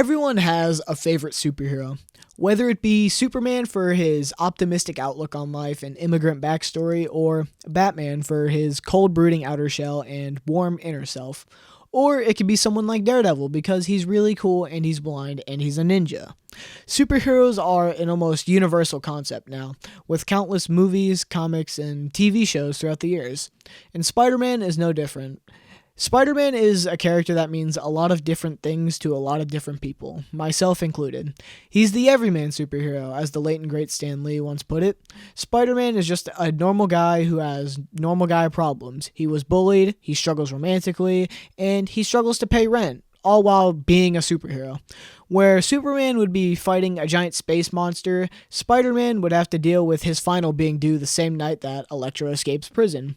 Everyone has a favorite superhero, whether it be Superman for his optimistic outlook on life and immigrant backstory, or Batman for his cold brooding outer shell and warm inner self. Or it could be someone like Daredevil because he's really cool and he's blind and he's a ninja. Superheroes are an almost universal concept now, with countless movies, comics, and TV shows throughout the years. And Spider-Man is no different. Spider-Man is a character that means a lot of different things to a lot of different people, myself included. He's the everyman superhero, as the late and great Stan Lee once put it. Spider-Man is just a normal guy who has normal guy problems. He was bullied, he struggles romantically, and he struggles to pay rent, all while being a superhero. Where Superman would be fighting a giant space monster, Spider-Man would have to deal with his final being due the same night that Electro escapes prison.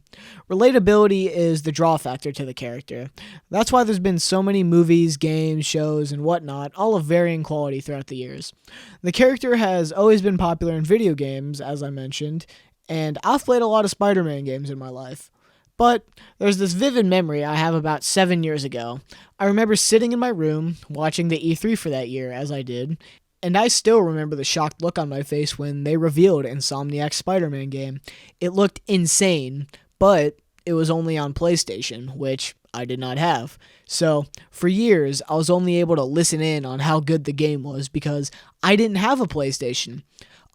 Relatability is the draw factor to the character. That's why there's been so many movies, games, shows, and whatnot, all of varying quality throughout the years. The character has always been popular in video games, as I mentioned, and I've played a lot of Spider-Man games in my life. But there's this vivid memory I have about 7 years ago. I remember sitting in my room, watching the E3 for that year, as I did, and I still remember the shocked look on my face when they revealed Insomniac's Spider-Man game. It looked insane, but it was only on PlayStation, which I did not have. So, for years, I was only able to listen in on how good the game was because I didn't have a PlayStation.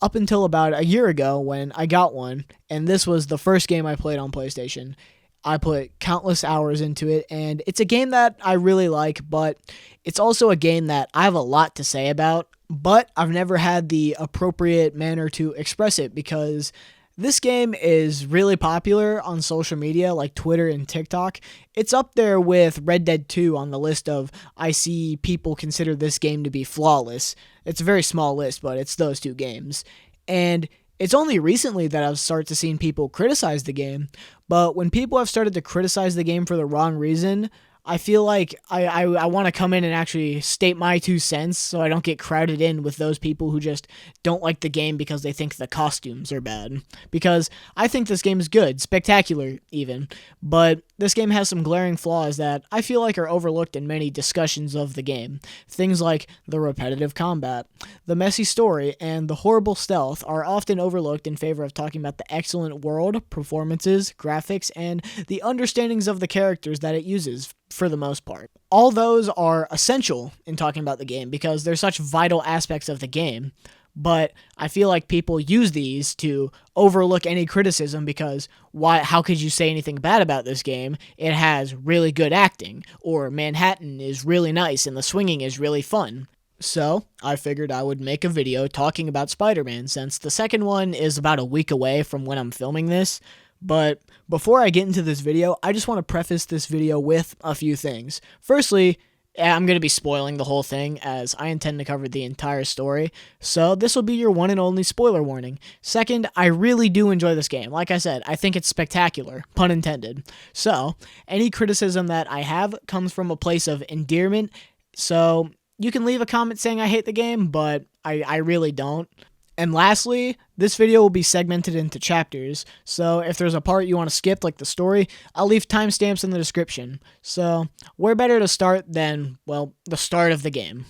Up until about a year ago when I got one, and this was the first game I played on PlayStation. I put countless hours into it, and it's a game that I really like, but it's also a game that I have a lot to say about, but I've never had the appropriate manner to express it because this game is really popular on social media like Twitter and TikTok. It's up there with Red Dead 2 on the list of I see people consider this game to be flawless. It's a very small list, but it's those two games. And it's only recently that I've started to see people criticize the game, but when people have started to criticize the game for the wrong reason, I feel like I want to come in and actually state my 2 cents so I don't get crowded in with those people who just don't like the game because they think the costumes are bad. Because I think this game is good, spectacular even, but this game has some glaring flaws that I feel like are overlooked in many discussions of the game. Things like the repetitive combat, the messy story, and the horrible stealth are often overlooked in favor of talking about the excellent world, performances, graphics, and the understandings of the characters that it uses for the most part. All those are essential in talking about the game because they're such vital aspects of the game, but I feel like people use these to overlook any criticism because how could you say anything bad about this game? It has really good acting, or Manhattan is really nice and the swinging is really fun. So, I figured I would make a video talking about Spider-Man since the second one is about a week away from when I'm filming this. But before I get into this video, I just want to preface this video with a few things. Firstly, I'm going to be spoiling the whole thing as I intend to cover the entire story, so this will be your one and only spoiler warning. Second, I really do enjoy this game. Like I said, I think it's spectacular, pun intended. So, any criticism that I have comes from a place of endearment, so you can leave a comment saying I hate the game, but I really don't. And lastly, this video will be segmented into chapters, so if there's a part you want to skip, like the story, I'll leave timestamps in the description. So, where better to start than, well, the start of the game.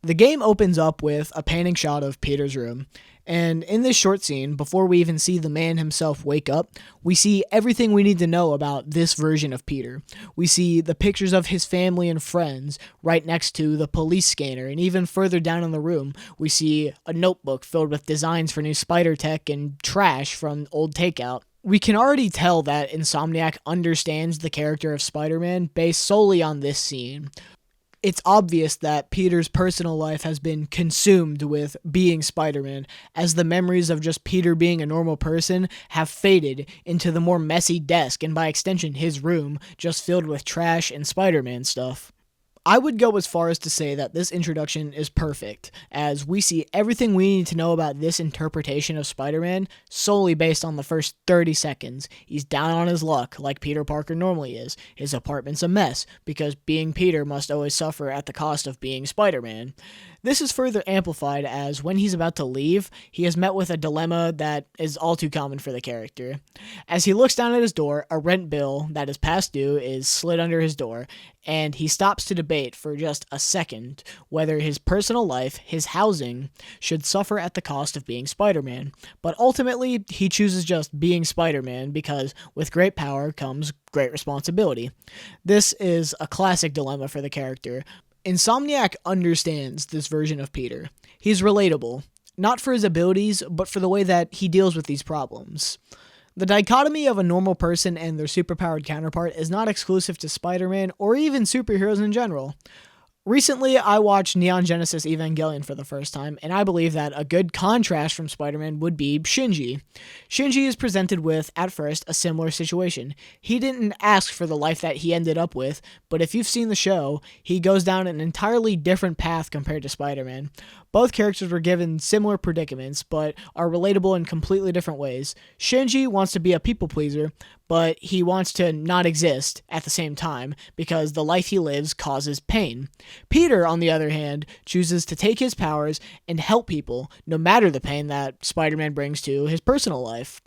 The game opens up with a panning shot of Peter's room, and in this short scene, before we even see the man himself wake up, we see everything we need to know about this version of Peter. We see the pictures of his family and friends right next to the police scanner, and even further down in the room, we see a notebook filled with designs for new spider tech and trash from old takeout. We can already tell that Insomniac understands the character of Spider-Man based solely on this scene. It's obvious that Peter's personal life has been consumed with being Spider-Man, as the memories of just Peter being a normal person have faded into the more messy desk and by extension his room, just filled with trash and Spider-Man stuff. I would go as far as to say that this introduction is perfect, as we see everything we need to know about this interpretation of Spider-Man solely based on the first 30 seconds. He's down on his luck, like Peter Parker normally is. His apartment's a mess, because being Peter must always suffer at the cost of being Spider-Man. This is further amplified as when he's about to leave, he is met with a dilemma that is all too common for the character. As he looks down at his door, a rent bill that is past due is slid under his door, and he stops to debate for just a second whether his personal life, his housing, should suffer at the cost of being Spider-Man. But ultimately, he chooses just being Spider-Man because with great power comes great responsibility. This is a classic dilemma for the character. Insomniac understands this version of Peter. He's relatable, not for his abilities, but for the way that he deals with these problems. The dichotomy of a normal person and their superpowered counterpart is not exclusive to Spider-Man or even superheroes in general. Recently, I watched Neon Genesis Evangelion for the first time, and I believe that a good contrast from Spider-Man would be Shinji. Shinji is presented with, at first, a similar situation. He didn't ask for the life that he ended up with, but if you've seen the show, he goes down an entirely different path compared to Spider-Man. Both characters were given similar predicaments, but are relatable in completely different ways. Shinji wants to be a people pleaser, but he wants to not exist at the same time because the life he lives causes pain. Peter, on the other hand, chooses to take his powers and help people, no matter the pain that Spider-Man brings to his personal life.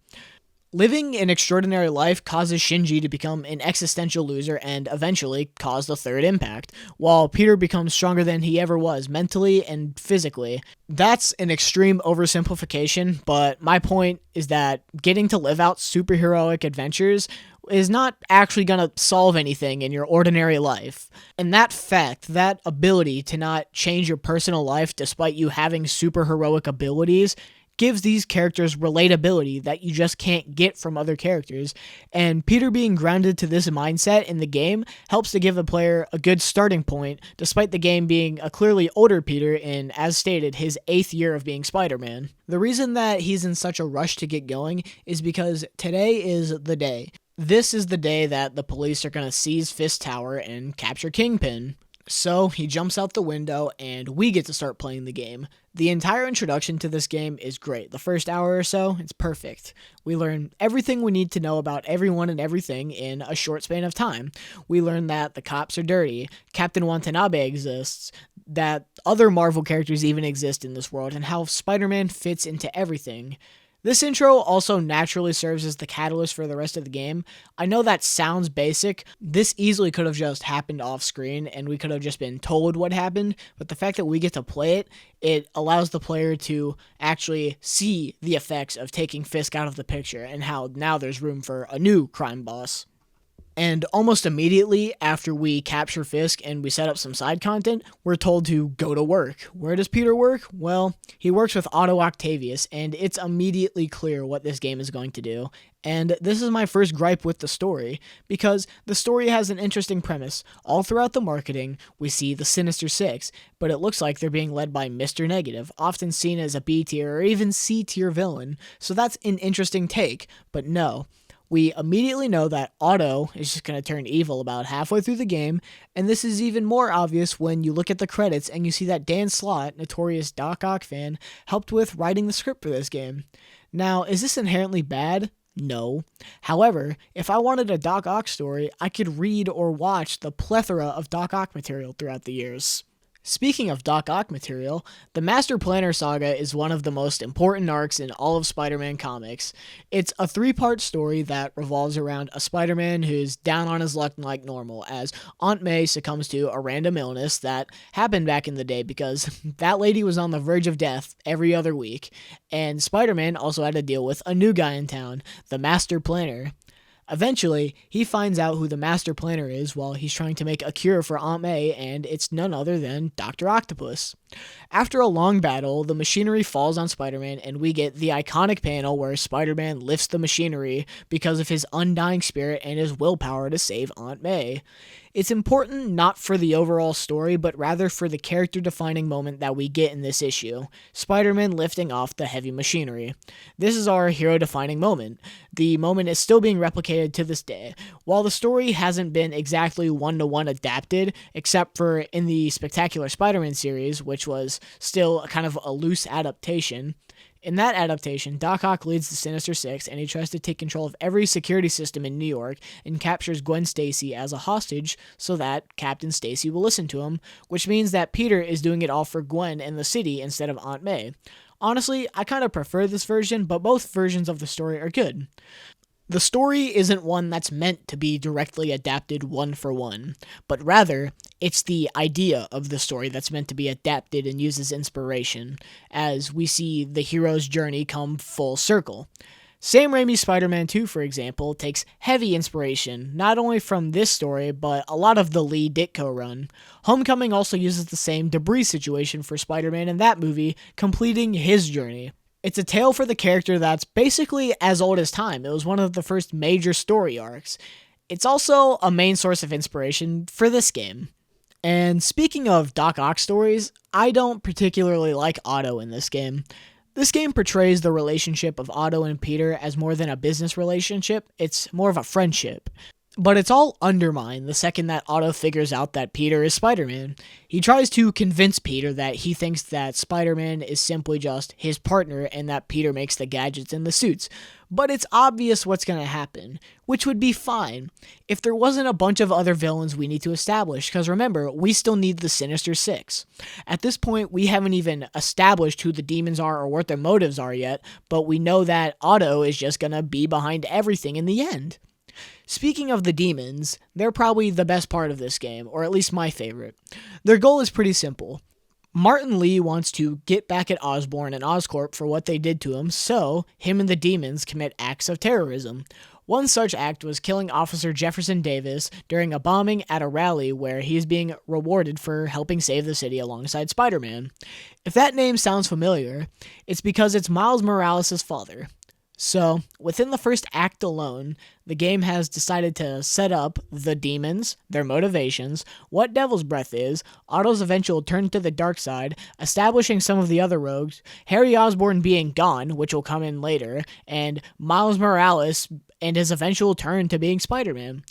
Living an extraordinary life causes Shinji to become an existential loser and eventually cause the third impact, while Peter becomes stronger than he ever was, mentally and physically. That's an extreme oversimplification, but my point is that getting to live out superheroic adventures is not actually going to solve anything in your ordinary life. And that fact, that ability to not change your personal life despite you having superheroic abilities, gives these characters relatability that you just can't get from other characters, and Peter being grounded to this mindset in the game helps to give the player a good starting point, despite the game being a clearly older Peter in, as stated, his 8th year of being Spider-Man. The reason that he's in such a rush to get going is because today is the day. This is the day that the police are going to seize Fisk Tower and capture Kingpin. So he jumps out the window and we get to start playing the game. The entire introduction to this game is great. The first hour or so, it's perfect. We learn everything we need to know about everyone and everything in a short span of time. We learn that the cops are dirty, Captain Watanabe exists, that other Marvel characters even exist in this world, and how Spider-Man fits into everything. This intro also naturally serves as the catalyst for the rest of the game. I know that sounds basic. This easily could have just happened off screen and we could have just been told what happened, but the fact that we get to play it, it allows the player to actually see the effects of taking Fisk out of the picture and how now there's room for a new crime boss. And almost immediately after we capture Fisk and we set up some side content, we're told to go to work. Where does Peter work? Well, he works with Otto Octavius, and it's immediately clear what this game is going to do. And this is my first gripe with the story, because the story has an interesting premise. All throughout the marketing, we see the Sinister Six, but it looks like they're being led by Mr. Negative, often seen as a B-tier or even C-tier villain. So that's an interesting take, but no. We immediately know that Otto is just going to turn evil about halfway through the game, and this is even more obvious when you look at the credits and you see that Dan Slott, notorious Doc Ock fan, helped with writing the script for this game. Now, is this inherently bad? No. However, if I wanted a Doc Ock story, I could read or watch the plethora of Doc Ock material throughout the years. Speaking of Doc Ock material, the Master Planner saga is one of the most important arcs in all of Spider-Man comics. It's a 3-part story that revolves around a Spider-Man who's down on his luck like normal, as Aunt May succumbs to a random illness that happened back in the day because that lady was on the verge of death every other week, and Spider-Man also had to deal with a new guy in town, the Master Planner. Eventually, he finds out who the Master Planner is while he's trying to make a cure for Aunt May, and it's none other than Dr. Octopus. After a long battle, the machinery falls on Spider-Man, and we get the iconic panel where Spider-Man lifts the machinery because of his undying spirit and his willpower to save Aunt May. It's important not for the overall story, but rather for the character-defining moment that we get in this issue, Spider-Man lifting off the heavy machinery. This is our hero-defining moment. The moment is still being replicated to this day. While the story hasn't been exactly one-to-one adapted, except for in the Spectacular Spider-Man series, which was still kind of a loose adaptation, in that adaptation, Doc Ock leads the Sinister Six, and he tries to take control of every security system in New York and captures Gwen Stacy as a hostage so that Captain Stacy will listen to him, which means that Peter is doing it all for Gwen and the city instead of Aunt May. Honestly, I kind of prefer this version, but both versions of the story are good. The story isn't one that's meant to be directly adapted one for one, but rather, it's the idea of the story that's meant to be adapted and used as inspiration, as we see the hero's journey come full circle. Sam Raimi's Spider-Man 2, for example, takes heavy inspiration, not only from this story, but a lot of the Lee Ditko run. Homecoming also uses the same debris situation for Spider-Man in that movie, completing his journey. It's a tale for the character that's basically as old as time. It was one of the first major story arcs. It's also a main source of inspiration for this game. And speaking of Doc Ock stories, I don't particularly like Otto in this game. This game portrays the relationship of Otto and Peter as more than a business relationship, it's more of a friendship. But it's all undermined the second that Otto figures out that Peter is Spider-Man. He tries to convince Peter that he thinks that Spider-Man is simply just his partner and that Peter makes the gadgets and the suits. But it's obvious what's going to happen, which would be fine if there wasn't a bunch of other villains we need to establish, because remember, we still need the Sinister Six. At this point, we haven't even established who the demons are or what their motives are yet, but we know that Otto is just going to be behind everything in the end. Speaking of the demons, they're probably the best part of this game, or at least my favorite. Their goal is pretty simple. Martin Lee wants to get back at Osborn and Oscorp for what they did to him, so him and the demons commit acts of terrorism. One such act was killing Officer Jefferson Davis during a bombing at a rally where he is being rewarded for helping save the city alongside Spider-Man. If that name sounds familiar, it's because it's Miles Morales' father. So, within the first act alone, the game has decided to set up the demons, their motivations, what Devil's Breath is, Otto's eventual turn to the dark side, establishing some of the other rogues, Harry Osborn being gone, which will come in later, and Miles Morales and his eventual turn to being Spider-Man.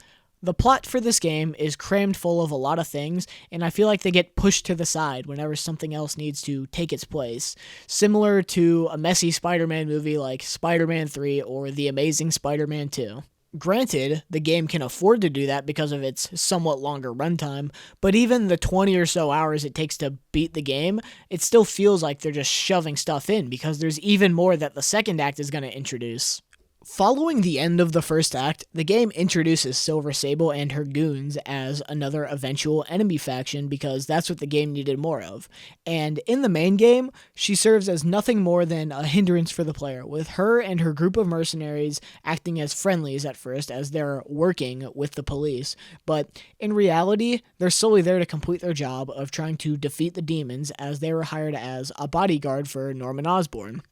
The plot for this game is crammed full of a lot of things, and I feel like they get pushed to the side whenever something else needs to take its place. Similar to a messy Spider-Man movie like Spider-Man 3 or The Amazing Spider-Man 2. Granted, the game can afford to do that because of its somewhat longer runtime, but even the 20 or so hours it takes to beat the game, it still feels like they're just shoving stuff in because there's even more that the second act is going to introduce. Following the end of the first act, the game introduces Silver Sable and her goons as another eventual enemy faction because that's what the game needed more of. And in the main game, she serves as nothing more than a hindrance for the player, with her and her group of mercenaries acting as friendlies at first as they're working with the police. But in reality, they're solely there to complete their job of trying to defeat the demons as they were hired as a bodyguard for Norman Osborn.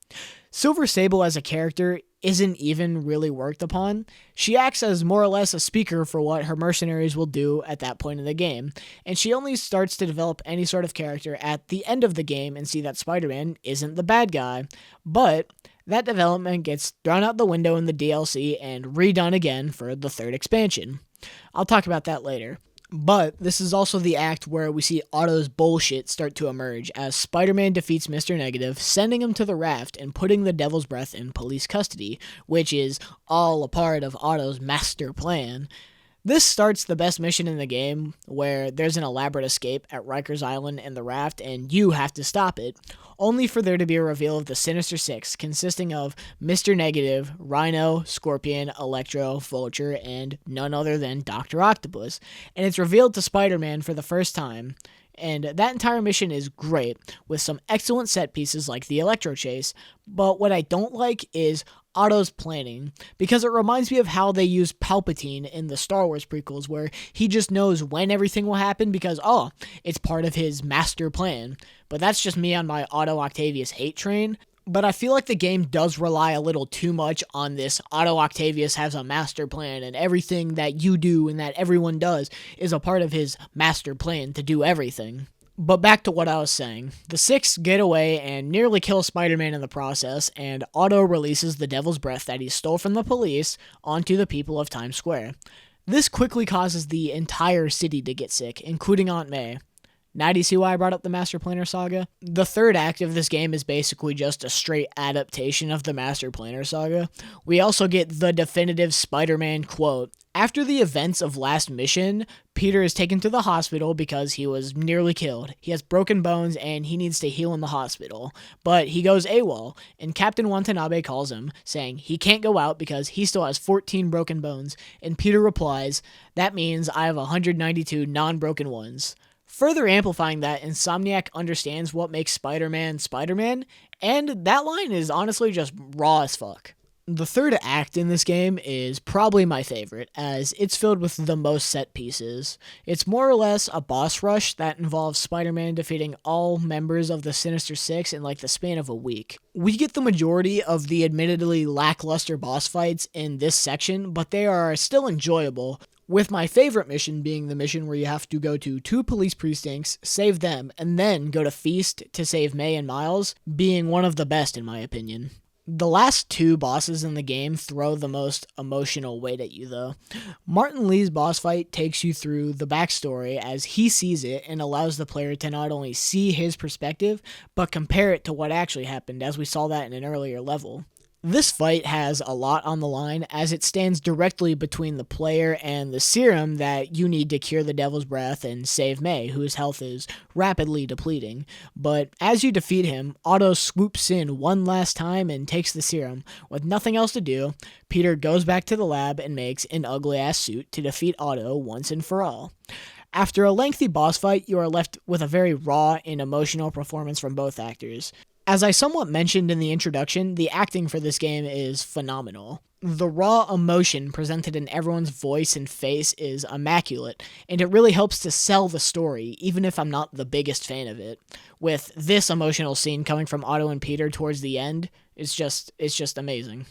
Silver Sable as a character isn't even really worked upon. She acts as more or less a speaker for what her mercenaries will do at that point in the game, and she only starts to develop any sort of character at the end of the game and see that Spider-Man isn't the bad guy. But that development gets thrown out the window in the DLC and redone again for the third expansion. I'll talk about that later. But this is also the act where we see Otto's bullshit start to emerge as Spider-Man defeats Mr. Negative, sending him to the raft and putting the Devil's Breath in police custody, which is all a part of Otto's master plan. This starts the best mission in the game, where there's an elaborate escape at Rikers Island and the raft, and you have to stop it, only for there to be a reveal of the Sinister Six, consisting of Mr. Negative, Rhino, Scorpion, Electro, Vulture, and none other than Dr. Octopus, and it's revealed to Spider-Man for the first time. And that entire mission is great, with some excellent set pieces like the Electro Chase, but what I don't like is Otto's planning, because it reminds me of how they use Palpatine in the Star Wars prequels, where he just knows when everything will happen because, it's part of his master plan. But that's just me on my Otto Octavius hate train. But I feel like the game does rely a little too much on this Otto Octavius has a master plan and everything that you do and that everyone does is a part of his master plan to do everything. But back to what I was saying. The Six get away and nearly kill Spider-Man in the process, and Otto releases the Devil's Breath that he stole from the police onto the people of Times Square. This quickly causes the entire city to get sick, including Aunt May. Now do you see why I brought up the Master Planner Saga? The third act of this game is basically just a straight adaptation of the Master Planner Saga. We also get the definitive Spider-Man quote. After the events of last mission, Peter is taken to the hospital because he was nearly killed. He has broken bones and he needs to heal in the hospital. But he goes AWOL, and Captain Watanabe calls him, saying he can't go out because he still has 14 broken bones. And Peter replies, "That means I have 192 non-broken ones." Further amplifying that, Insomniac understands what makes Spider-Man Spider-Man, and that line is honestly just raw as fuck. The third act in this game is probably my favorite, as it's filled with the most set pieces. It's more or less a boss rush that involves Spider-Man defeating all members of the Sinister Six in like the span of a week. We get the majority of the admittedly lackluster boss fights in this section, but they are still enjoyable, with my favorite mission being the mission where you have to go to 2 police precincts, save them, and then go to Feast to save May and Miles, being one of the best in my opinion. The last 2 bosses in the game throw the most emotional weight at you, though. Martin Lee's boss fight takes you through the backstory as he sees it and allows the player to not only see his perspective, but compare it to what actually happened, as we saw that in an earlier level. This fight has a lot on the line, as it stands directly between the player and the serum that you need to cure the Devil's Breath and save May, whose health is rapidly depleting. But as you defeat him, Otto swoops in one last time and takes the serum. With nothing else to do, Peter goes back to the lab and makes an ugly-ass suit to defeat Otto once and for all. After a lengthy boss fight, you are left with a very raw and emotional performance from both actors. As I somewhat mentioned in the introduction, the acting for this game is phenomenal. The raw emotion presented in everyone's voice and face is immaculate, and it really helps to sell the story, even if I'm not the biggest fan of it. With this emotional scene coming from Otto and Peter towards the end, it's just amazing.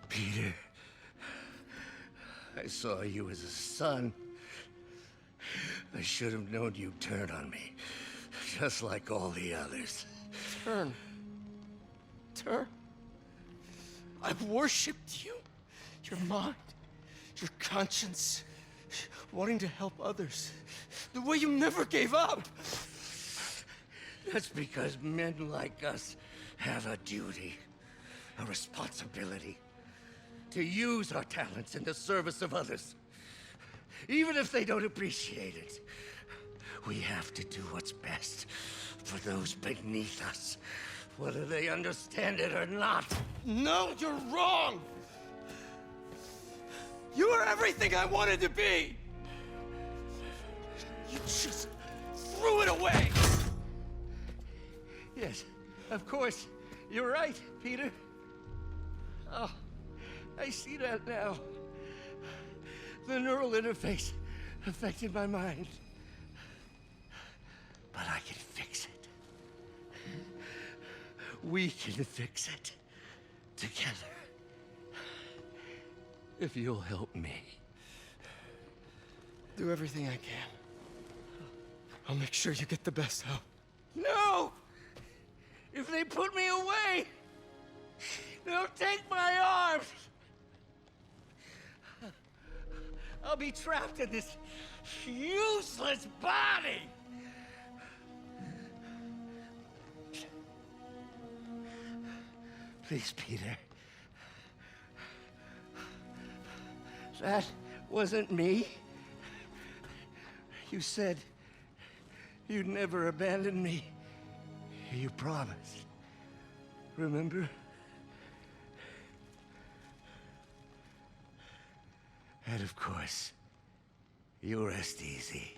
Peter, I saw you as a son. I should have known you'd turn on me, just like all the others. Turn. I've worshipped you. Your mind, your conscience, wanting to help others. The way you never gave up. That's because men like us have a duty, a responsibility. To use our talents in the service of others. Even if they don't appreciate it. We have to do what's best for those beneath us, whether they understand it or not. No, you're wrong! You are everything I wanted to be! You just threw it away! Yes, of course. You're right, Peter. Oh. I see that now. The neural interface affected my mind. But I can fix it. We can fix it. Together. If you'll help me. Do everything I can. I'll make sure you get the best help. No! If they put me away, they'll take my arms! I'll be trapped in this useless body! Please, Peter. That wasn't me. You said you'd never abandon me. You promised. Remember? And of course, you rest easy,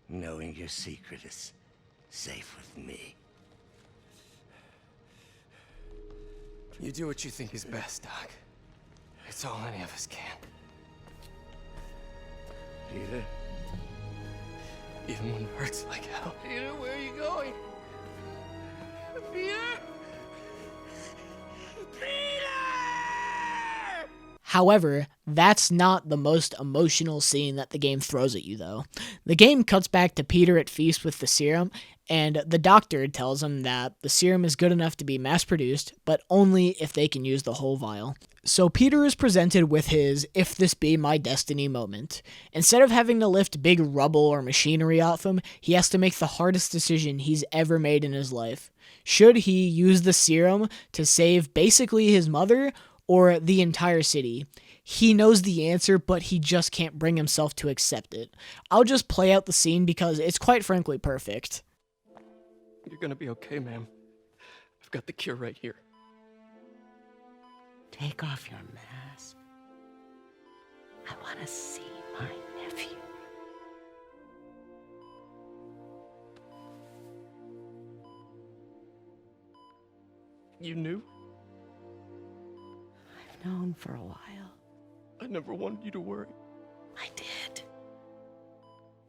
knowing your secret is safe with me. You do what you think is best, Doc. It's all any of us can. Peter? Even when it hurts like hell. Peter, where are you going? Peter? Peter! However, that's not the most emotional scene that the game throws at you, though. The game cuts back to Peter at feast with the serum, and the doctor tells him that the serum is good enough to be mass-produced, but only if they can use the whole vial. So Peter is presented with his "if this be my destiny" moment. Instead of having to lift big rubble or machinery off him, he has to make the hardest decision he's ever made in his life. Should he use the serum to save basically his mother or the entire city? He knows the answer, but he just can't bring himself to accept it. I'll just play out the scene because it's quite frankly perfect. You're gonna be okay, ma'am. I've got the cure right here. Take off your mask. I want to see my nephew. You knew? I've known for a while. I never wanted you to worry. I did.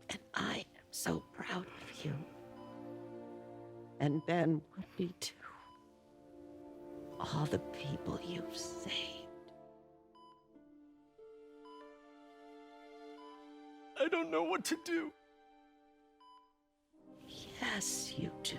And I am so proud of you. And Ben would be too. All the people you've saved. I don't know what to do. Yes, you do.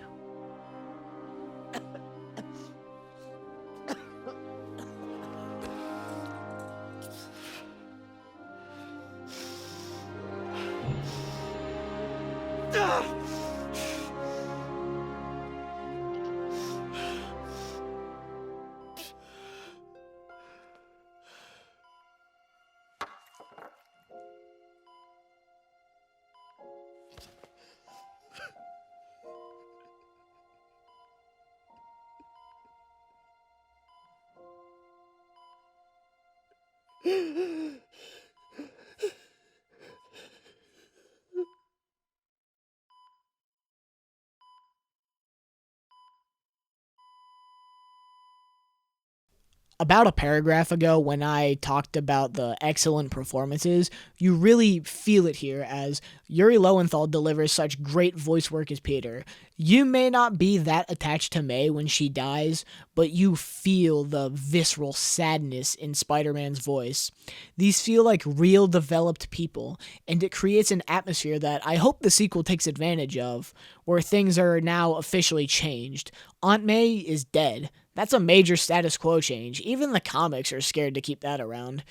About a paragraph ago, when I talked about the excellent performances, you really feel it here as Yuri Lowenthal delivers such great voice work as Peter. You may not be that attached to May when she dies, but you feel the visceral sadness in Spider-Man's voice. These feel like real developed people, and it creates an atmosphere that I hope the sequel takes advantage of, where things are now officially changed. Aunt May is dead. That's a major status quo change. Even the comics are scared to keep that around.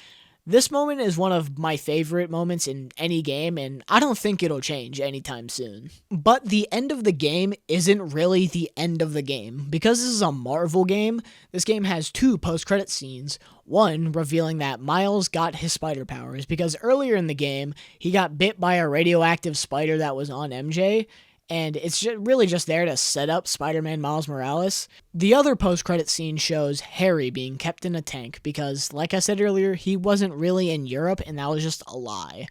This moment is one of my favorite moments in any game, and I don't think it'll change anytime soon. But the end of the game isn't really the end of the game. Because this is a Marvel game, this game has two post-credit scenes. One revealing that Miles got his spider powers, because earlier in the game, he got bit by a radioactive spider that was on MJ, and it's really just there to set up Spider-Man Miles Morales. The other post-credit scene shows Harry being kept in a tank because, like I said earlier, he wasn't really in Europe, and that was just a lie.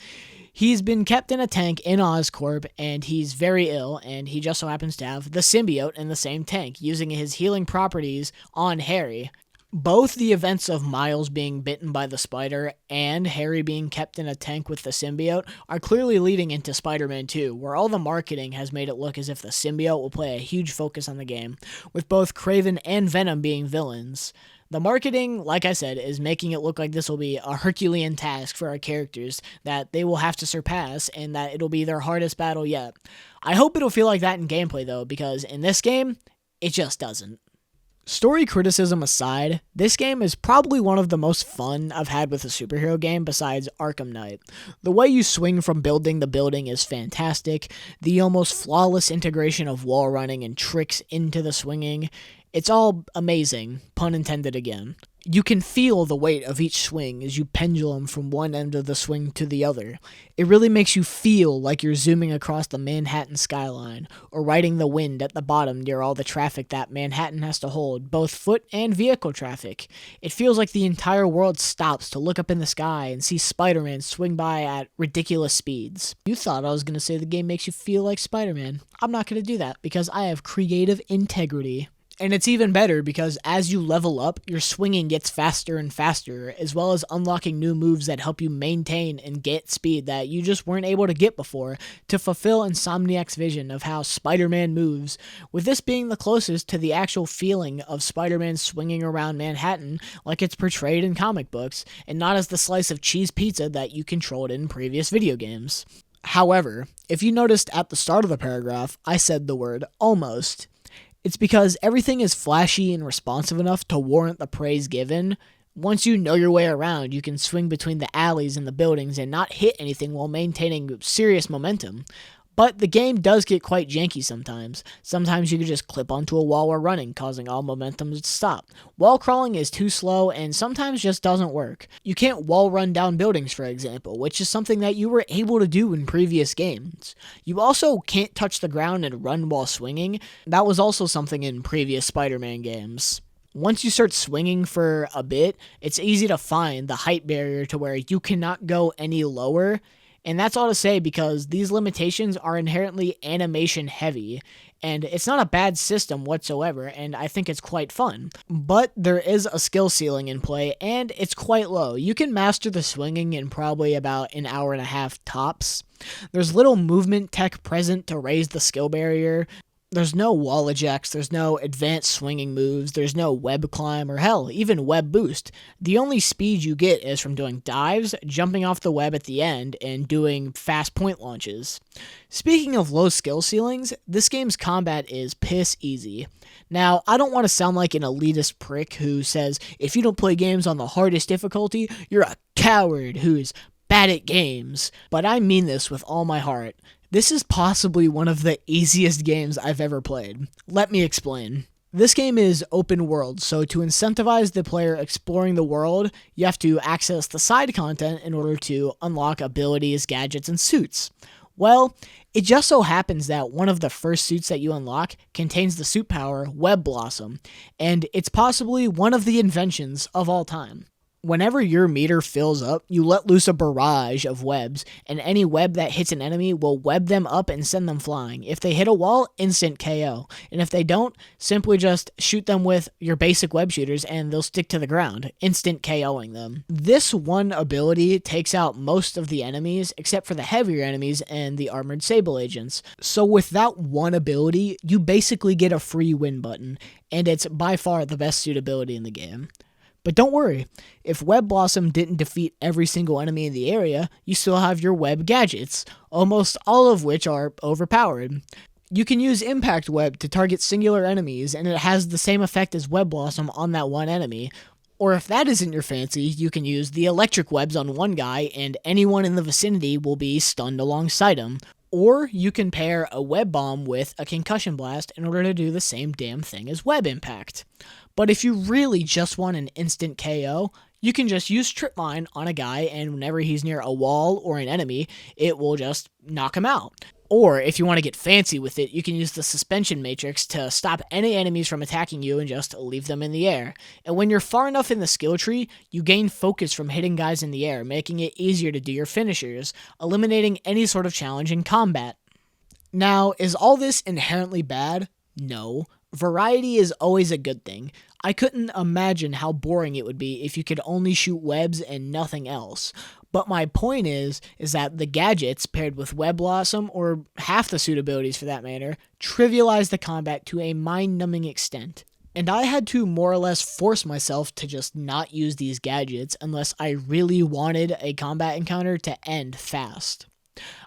He's been kept in a tank in Oscorp, and he's very ill, and he just so happens to have the symbiote in the same tank, using his healing properties on Harry. Both the events of Miles being bitten by the spider and Harry being kept in a tank with the symbiote are clearly leading into Spider-Man 2, where all the marketing has made it look as if the symbiote will play a huge focus on the game, with both Kraven and Venom being villains. The marketing, like I said, is making it look like this will be a Herculean task for our characters that they will have to surpass, and that it'll be their hardest battle yet. I hope it'll feel like that in gameplay, though, because in this game, it just doesn't. Story criticism aside, this game is probably one of the most fun I've had with a superhero game besides Arkham Knight. The way you swing from building to building is fantastic. The almost flawless integration of wall running and tricks into the swinging, it's all amazing, pun intended again. You can feel the weight of each swing as you pendulum from one end of the swing to the other. It really makes you feel like you're zooming across the Manhattan skyline, or riding the wind at the bottom near all the traffic that Manhattan has to hold, both foot and vehicle traffic. It feels like the entire world stops to look up in the sky and see Spider-Man swing by at ridiculous speeds. You thought I was going to say the game makes you feel like Spider-Man. I'm not going to do that because I have creative integrity. And it's even better because as you level up, your swinging gets faster and faster, as well as unlocking new moves that help you maintain and get speed that you just weren't able to get before to fulfill Insomniac's vision of how Spider-Man moves, with this being the closest to the actual feeling of Spider-Man swinging around Manhattan like it's portrayed in comic books, and not as the slice of cheese pizza that you controlled in previous video games. However, if you noticed at the start of the paragraph, I said the word almost. It's because everything is flashy and responsive enough to warrant the praise given. Once you know your way around, you can swing between the alleys and the buildings and not hit anything while maintaining serious momentum. But the game does get quite janky sometimes. Sometimes you can just clip onto a wall while running, causing all momentum to stop. Wall crawling is too slow and sometimes just doesn't work. You can't wall run down buildings, for example, which is something that you were able to do in previous games. You also can't touch the ground and run while swinging. That was also something in previous Spider-Man games. Once you start swinging for a bit, it's easy to find the height barrier to where you cannot go any lower. And that's all to say because these limitations are inherently animation heavy, and it's not a bad system whatsoever, and I think it's quite fun. But there is a skill ceiling in play, and it's quite low. You can master the swinging in probably about an hour and a half tops. There's little movement tech present to raise the skill barrier. There's no wall ejects, there's no advanced swinging moves, there's no web climb, or hell, even web boost. The only speed you get is from doing dives, jumping off the web at the end, and doing fast point launches. Speaking of low skill ceilings, this game's combat is piss easy. Now, I don't want to sound like an elitist prick who says, if you don't play games on the hardest difficulty, you're a coward who's bad at games, but I mean this with all my heart. This is possibly one of the easiest games I've ever played. Let me explain. This game is open world, so to incentivize the player exploring the world, you have to access the side content in order to unlock abilities, gadgets, and suits. Well, it just so happens that one of the first suits that you unlock contains the suit power Web Blossom, and it's possibly one of the inventions of all time. Whenever your meter fills up, you let loose a barrage of webs, and any web that hits an enemy will web them up and send them flying. If they hit a wall, instant KO. And if they don't, simply just shoot them with your basic web shooters and they'll stick to the ground, instant KOing them. This one ability takes out most of the enemies, except for the heavier enemies and the armored Sable agents. So with that one ability, you basically get a free win button, and it's by far the best suit ability in the game. But don't worry, if Web Blossom didn't defeat every single enemy in the area, you still have your web gadgets, almost all of which are overpowered. You can use Impact Web to target singular enemies, and it has the same effect as Web Blossom on that one enemy. Or if that isn't your fancy, you can use the electric webs on one guy, and anyone in the vicinity will be stunned alongside him. Or you can pair a web bomb with a concussion blast in order to do the same damn thing as Web Impact. But if you really just want an instant KO, you can just use Trip Mine on a guy, and whenever he's near a wall or an enemy, it will just knock him out. Or if you want to get fancy with it, you can use the Suspension Matrix to stop any enemies from attacking you and just leave them in the air. And when you're far enough in the skill tree, you gain focus from hitting guys in the air, making it easier to do your finishers, eliminating any sort of challenge in combat. Now, is all this inherently bad? No. Variety is always a good thing. I couldn't imagine how boring it would be if you could only shoot webs and nothing else. But my point is that the gadgets paired with Web Blossom, or half the suit abilities for that matter, trivialize the combat to a mind-numbing extent. And I had to more or less force myself to just not use these gadgets unless I really wanted a combat encounter to end fast.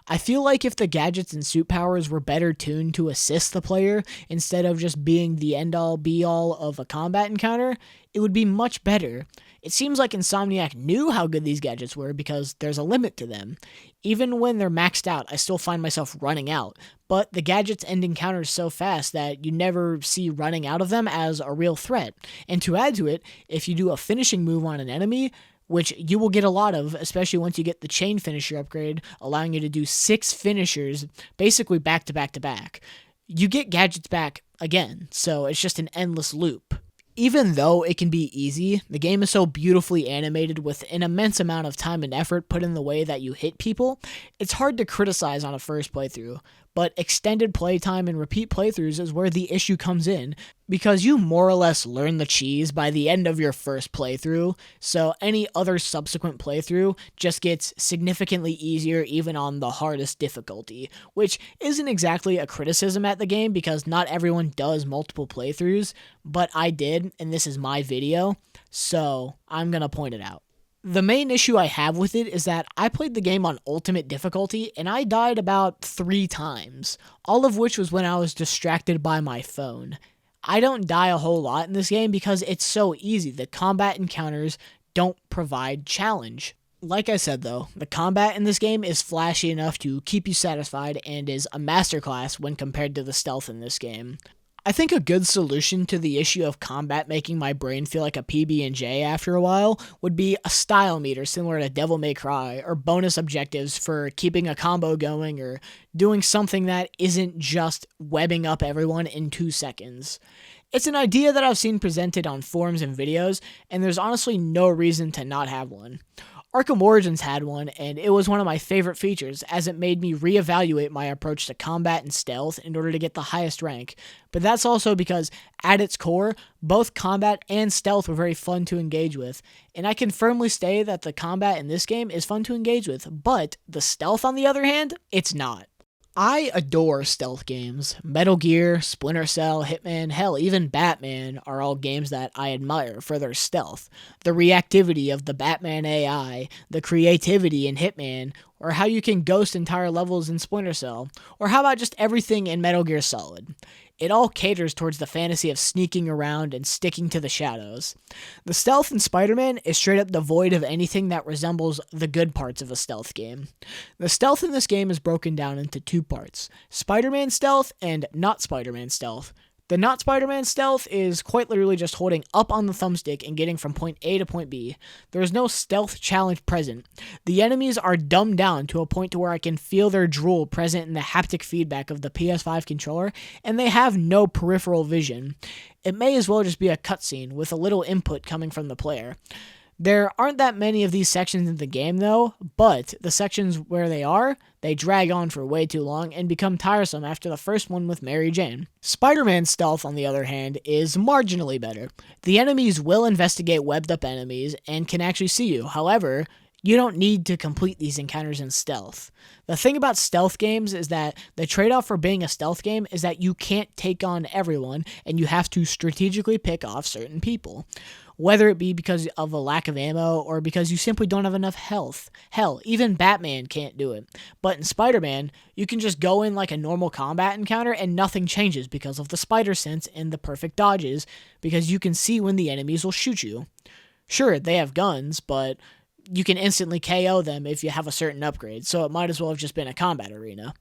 I feel like if the gadgets and suit powers were better tuned to assist the player instead of just being the end-all be-all of a combat encounter, it would be much better. It seems like Insomniac knew how good these gadgets were because there's a limit to them. Even when they're maxed out, I still find myself running out, but the gadgets end encounters so fast that you never see running out of them as a real threat. And to add to it, if you do a finishing move on an enemy, which you will get a lot of, especially once you get the chain finisher upgrade, allowing you to do 6 finishers, basically back to back to back. You get gadgets back again, so it's just an endless loop. Even though it can be easy, the game is so beautifully animated with an immense amount of time and effort put in the way that you hit people, it's hard to criticize on a first playthrough. But extended playtime and repeat playthroughs is where the issue comes in, because you more or less learn the cheese by the end of your first playthrough, so any other subsequent playthrough just gets significantly easier even on the hardest difficulty, which isn't exactly a criticism at the game because not everyone does multiple playthroughs, but I did, and this is my video, so I'm gonna point it out. The main issue I have with it is that I played the game on ultimate difficulty and I died about 3 times, all of which was when I was distracted by my phone. I don't die a whole lot in this game because it's so easy. The combat encounters don't provide challenge. Like I said though, the combat in this game is flashy enough to keep you satisfied and is a masterclass when compared to the stealth in this game. I think a good solution to the issue of combat making my brain feel like a PB&J after a while would be a style meter similar to Devil May Cry, or bonus objectives for keeping a combo going or doing something that isn't just webbing up everyone in 2 seconds. It's an idea that I've seen presented on forums and videos, and there's honestly no reason to not have one. Arkham Origins had one, and it was one of my favorite features, as it made me reevaluate my approach to combat and stealth in order to get the highest rank. But that's also because, at its core, both combat and stealth were very fun to engage with, and I can firmly say that the combat in this game is fun to engage with, but the stealth, on the other hand, it's not. I adore stealth games. Metal Gear, Splinter Cell, Hitman, hell, even Batman are all games that I admire for their stealth. The reactivity of the Batman AI, the creativity in Hitman, or how you can ghost entire levels in Splinter Cell, or how about just everything in Metal Gear Solid. It all caters towards the fantasy of sneaking around and sticking to the shadows. The stealth in Spider-Man is straight up devoid of anything that resembles the good parts of a stealth game. The stealth in this game is broken down into 2 parts: Spider-Man stealth and not Spider-Man stealth. The not Spider-Man stealth is quite literally just holding up on the thumbstick and getting from point A to point B. There is no stealth challenge present. The enemies are dumbed down to a point to where I can feel their drool present in the haptic feedback of the PS5 controller, and they have no peripheral vision. It may as well just be a cutscene with a little input coming from the player. There aren't that many of these sections in the game though, but the sections where they drag on for way too long and become tiresome after the first one with Mary Jane. Spider-Man stealth, on the other hand, is marginally better. The enemies will investigate webbed up enemies and can actually see you. However, you don't need to complete these encounters in stealth. The thing about stealth games is that the trade-off for being a stealth game is that you can't take on everyone and you have to strategically pick off certain people. Whether it be because of a lack of ammo or because you simply don't have enough health. Hell, even Batman can't do it. But in Spider-Man, you can just go in like a normal combat encounter and nothing changes because of the spider sense and the perfect dodges, because you can see when the enemies will shoot you. Sure, they have guns, but you can instantly KO them if you have a certain upgrade, so it might as well have just been a combat arena.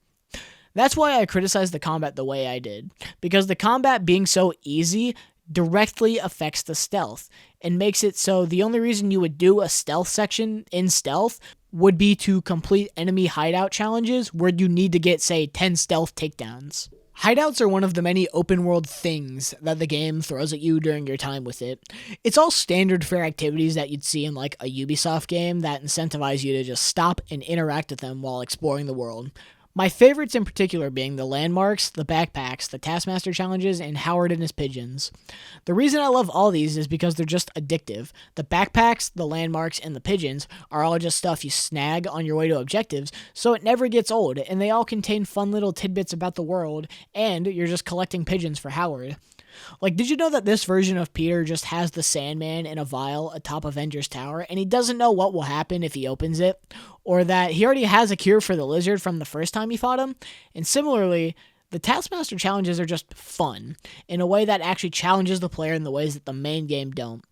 That's why I criticize the combat the way I did, because the combat being so easy directly affects the stealth and makes it so the only reason you would do a stealth section in stealth would be to complete enemy hideout challenges where you need to get, say, 10 stealth takedowns. Hideouts are one of the many open world things that the game throws at you during your time with it. It's all standard fare activities that you'd see in like a Ubisoft game that incentivize you to just stop and interact with them while exploring the world. My favorites in particular being the landmarks, the backpacks, the Taskmaster challenges, and Howard and his pigeons. The reason I love all these is because they're just addictive. The backpacks, the landmarks, and the pigeons are all just stuff you snag on your way to objectives, so it never gets old, and they all contain fun little tidbits about the world, and you're just collecting pigeons for Howard. Like, did you know that this version of Peter just has the Sandman in a vial atop Avengers Tower, and he doesn't know what will happen if he opens it? Or that he already has a cure for the lizard from the first time he fought him? And similarly, the Taskmaster challenges are just fun, in a way that actually challenges the player in the ways that the main game don't.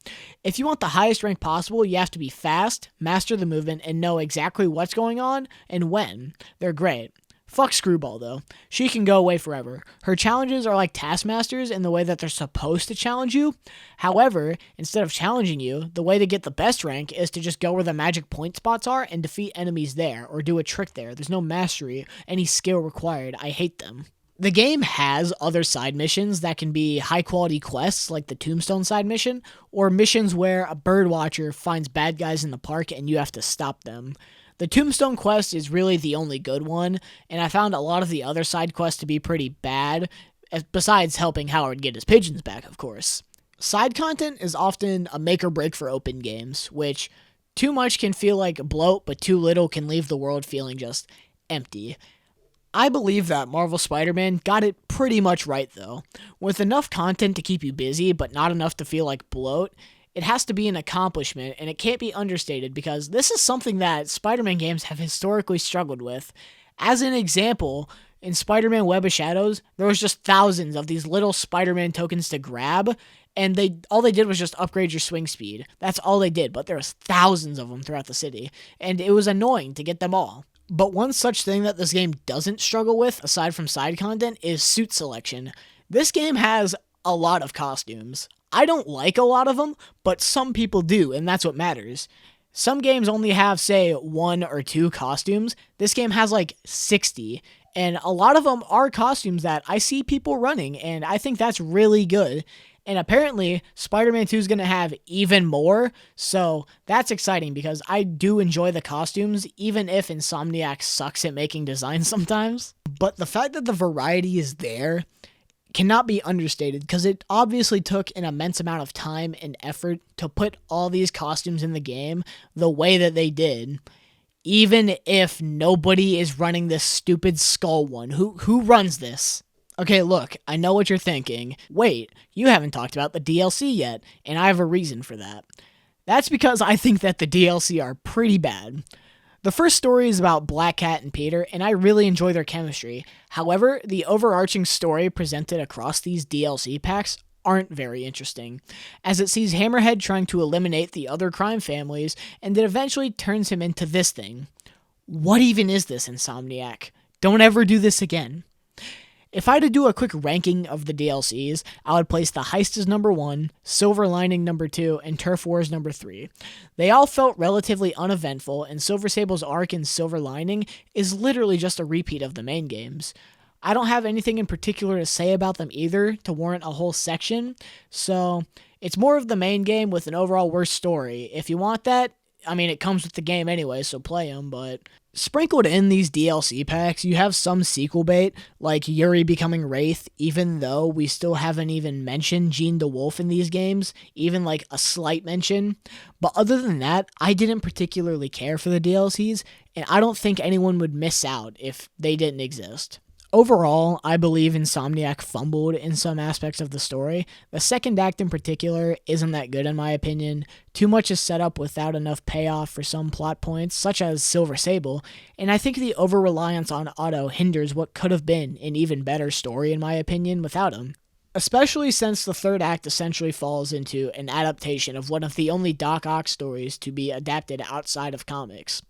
If you want the highest rank possible, you have to be fast, master the movement, and know exactly what's going on and when. They're great. Fuck Screwball, though. She can go away forever. Her challenges are like Taskmasters in the way that they're supposed to challenge you. However, instead of challenging you, the way to get the best rank is to just go where the magic point spots are and defeat enemies there, or do a trick there. There's no mastery, any skill required. I hate them. The game has other side missions that can be high-quality quests, like the Tombstone side mission, or missions where a birdwatcher finds bad guys in the park and you have to stop them. The Tombstone quest is really the only good one, and I found a lot of the other side quests to be pretty bad, besides helping Howard get his pigeons back, of course. Side content is often a make or break for open games, which too much can feel like bloat, but too little can leave the world feeling just empty. I believe that Marvel Spider-Man got it pretty much right, though. With enough content to keep you busy, but not enough to feel like bloat, it has to be an accomplishment, and it can't be understated because this is something that Spider-Man games have historically struggled with. As an example, in Spider-Man Web of Shadows, there was just thousands of these little Spider-Man tokens to grab, and all they did was just upgrade your swing speed. That's all they did, but there was thousands of them throughout the city, and it was annoying to get them all. But one such thing that this game doesn't struggle with, aside from side content, is suit selection. This game has a lot of costumes. I don't like a lot of them, but some people do, and that's what matters. Some games only have, say, 1 or 2 costumes. This game has like 60, and a lot of them are costumes that I see people running, and I think that's really good. And apparently, Spider-Man 2 is going to have even more, so that's exciting because I do enjoy the costumes, even if Insomniac sucks at making designs sometimes. But the fact that the variety is there cannot be understated because it obviously took an immense amount of time and effort to put all these costumes in the game the way that they did. Even if nobody is running this stupid skull one, who runs this? Okay, look, I know what you're thinking. Wait, you haven't talked about the DLC yet, and I have a reason for that. That's because I think that the DLC are pretty bad. The first story is about Black Cat and Peter, and I really enjoy their chemistry. However, the overarching story presented across these DLC packs aren't very interesting, as it sees Hammerhead trying to eliminate the other crime families, and it eventually turns him into this thing. What even is this, Insomniac? Don't ever do this again. If I had to do a quick ranking of the DLCs, I would place The Heist as number 1, Silver Lining number 2, and Turf Wars number 3. They all felt relatively uneventful, and Silver Sable's arc in Silver Lining is literally just a repeat of the main games. I don't have anything in particular to say about them either to warrant a whole section, so it's more of the main game with an overall worse story. If you want that, I mean, it comes with the game anyway, so play them, but sprinkled in these DLC packs, you have some sequel bait, like Yuri becoming Wraith, even though we still haven't even mentioned Gene DeWolf in these games, even like a slight mention. But other than that, I didn't particularly care for the DLCs, and I don't think anyone would miss out if they didn't exist. Overall, I believe Insomniac fumbled in some aspects of the story. The second act in particular isn't that good in my opinion. Too much is set up without enough payoff for some plot points, such as Silver Sable, and I think the over-reliance on Otto hinders what could have been an even better story in my opinion without him. Especially since the third act essentially falls into an adaptation of one of the only Doc Ock stories to be adapted outside of comics.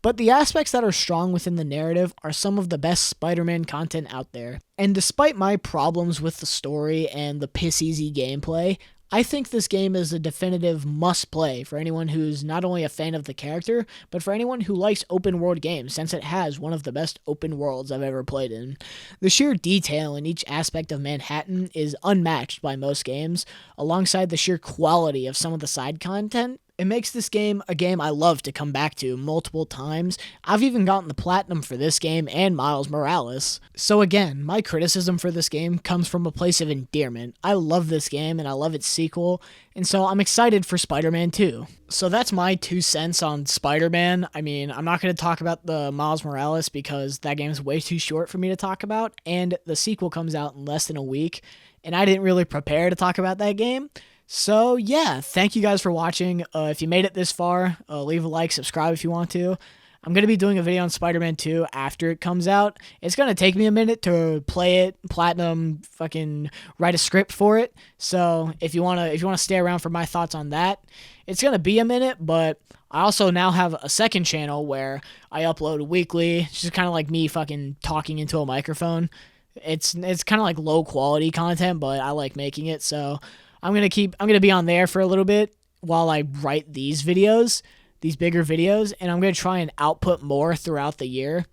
But the aspects that are strong within the narrative are some of the best Spider-Man content out there. And despite my problems with the story and the piss-easy gameplay, I think this game is a definitive must-play for anyone who's not only a fan of the character, but for anyone who likes open-world games, since it has one of the best open worlds I've ever played in. The sheer detail in each aspect of Manhattan is unmatched by most games, alongside the sheer quality of some of the side content. It makes this game a game I love to come back to multiple times. I've even gotten the platinum for this game and Miles Morales. So again, my criticism for this game comes from a place of endearment. I love this game and I love its sequel, and so I'm excited for Spider-Man 2. So that's my 2 cents on Spider-Man. I mean, I'm not going to talk about the Miles Morales because that game's way too short for me to talk about, and the sequel comes out in less than a week, and I didn't really prepare to talk about that game. So yeah, thank you guys for watching. If you made it this far, leave a like, subscribe if you want to. I'm going to be doing a video on Spider-Man 2 after it comes out. It's going to take me a minute to play it, platinum, fucking write a script for it. So if you want to stay around for my thoughts on that, it's going to be a minute, but I also now have a second channel where I upload weekly. It's just kind of like me fucking talking into a microphone. It's kind of like low quality content, but I like making it, so I'm going to be on there for a little bit while I write these videos, these bigger videos, and I'm going to try and output more throughout the year.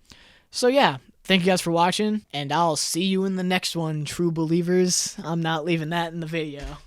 So yeah, thank you guys for watching, and I'll see you in the next one, true believers. I'm not leaving that in the video.